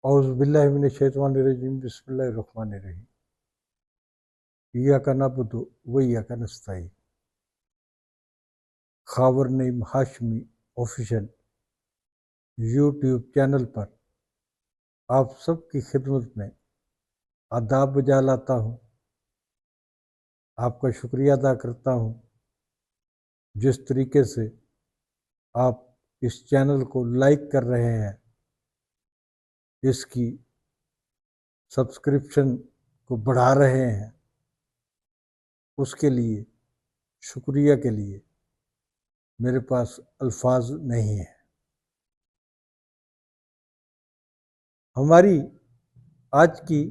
اعوذ باللہ من الشیطان الرجیم بسم اللہ الرحمن الرحیم ایاک نعبد و ایاک نستعین خاور نعیم ہاشمی آفیشل یوٹیوب چینل پر آپ سب کی خدمت میں آداب بجا لاتا ہوں. آپ کا شکریہ ادا کرتا ہوں جس طریقے سے آپ اس چینل کو لائک کر رہے ہیں، اس کی سبسکرپشن کو بڑھا رہے ہیں. اس کے لیے شکریہ کے لیے میرے پاس الفاظ نہیں ہیں. ہماری آج کی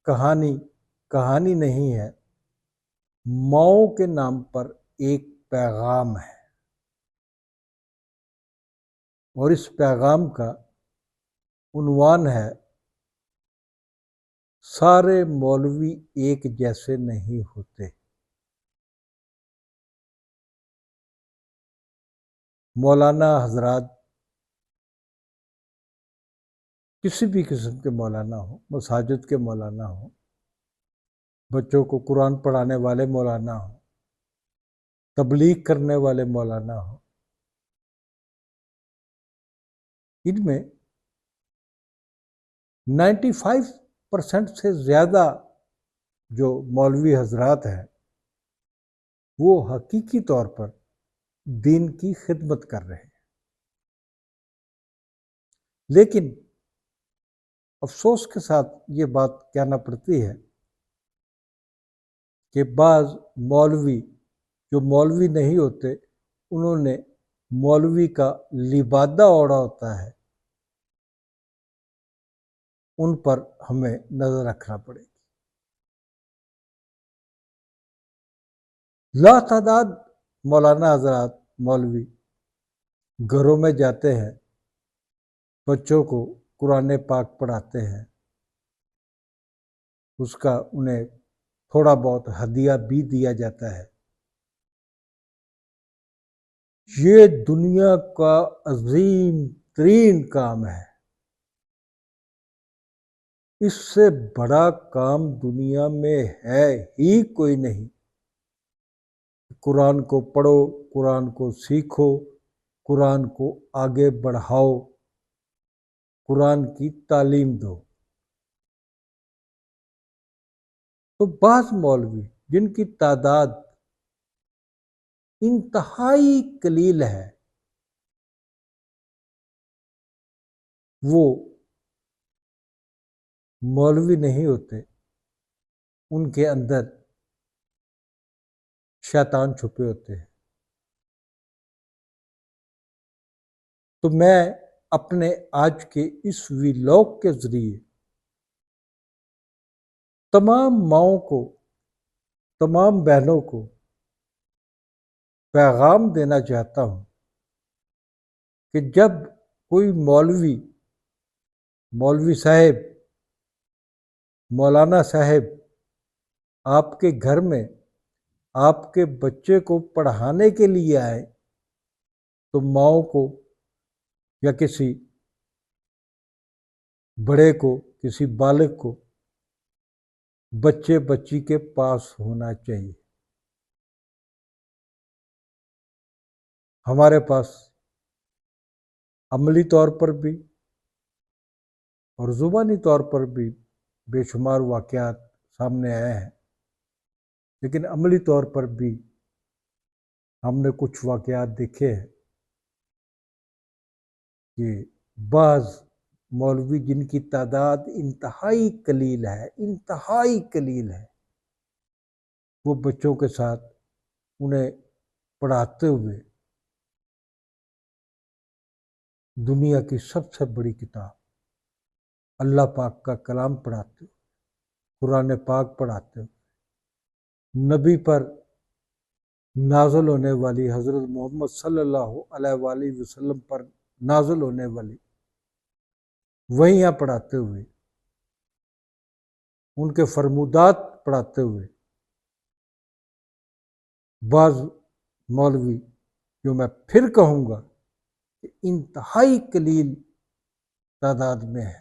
کہانی نہیں ہے، ماؤں کے نام پر ایک پیغام ہے، اور اس پیغام کا عنوان ہے سارے مولوی ایک جیسے نہیں ہوتے. مولانا حضرات کسی بھی قسم کے مولانا ہوں، مساجد کے مولانا ہوں، بچوں کو قرآن پڑھانے والے مولانا ہوں، تبلیغ کرنے والے مولانا ہوں، ان میں 95% سے زیادہ جو مولوی حضرات ہیں وہ حقیقی طور پر دین کی خدمت کر رہے ہیں. لیکن افسوس کے ساتھ یہ بات کہنا پڑتی ہے کہ بعض مولوی جو مولوی نہیں ہوتے، انہوں نے مولوی کا لبادہ اوڑھا ہوتا ہے، ان پر ہمیں نظر رکھنا پڑے گی. لاتعداد مولانا حضرات مولوی گھروں میں جاتے ہیں، بچوں کو قرآن پاک پڑھاتے ہیں، اس کا انہیں تھوڑا بہت ہدیہ بھی دیا جاتا ہے. یہ دنیا کا عظیم ترین کام ہے. اس سے بڑا کام دنیا میں ہے ہی کوئی نہیں. قرآن کو پڑھو، قرآن کو سیکھو، قرآن کو آگے بڑھاؤ، قرآن کی تعلیم دو. تو بعض مولوی جن کی تعداد انتہائی قلیل ہے، وہ مولوی نہیں ہوتے، ان کے اندر شیطان چھپے ہوتے ہیں. تو میں اپنے آج کے اس ویلاگ کے ذریعے تمام ماؤں کو، تمام بہنوں کو پیغام دینا چاہتا ہوں کہ جب کوئی مولوی صاحب، مولانا صاحب آپ کے گھر میں آپ کے بچے کو پڑھانے کے لیے آئے، تو ماؤں کو یا کسی بڑے کو، کسی بالغ کو بچے بچی کے پاس ہونا چاہیے. ہمارے پاس عملی طور پر بھی اور زبانی طور پر بھی بے شمار واقعات سامنے آئے ہیں، لیکن عملی طور پر بھی ہم نے کچھ واقعات دیکھے ہیں کہ بعض مولوی جن کی تعداد انتہائی قلیل ہے، وہ بچوں کے ساتھ انہیں پڑھاتے ہوئے دنیا کی سب سے بڑی کتاب اللہ پاک کا کلام پڑھاتے ہوئے، قرآن پاک پڑھاتے ہوئے، نبی پر نازل ہونے والی، حضرت محمد صلی اللہ علیہ وآلہ وسلم پر نازل ہونے والی وحیاں پڑھاتے ہوئے، ان کے فرمودات پڑھاتے ہوئے، بعض مولوی جو میں پھر کہوں گا کہ انتہائی قلیل تعداد میں ہے،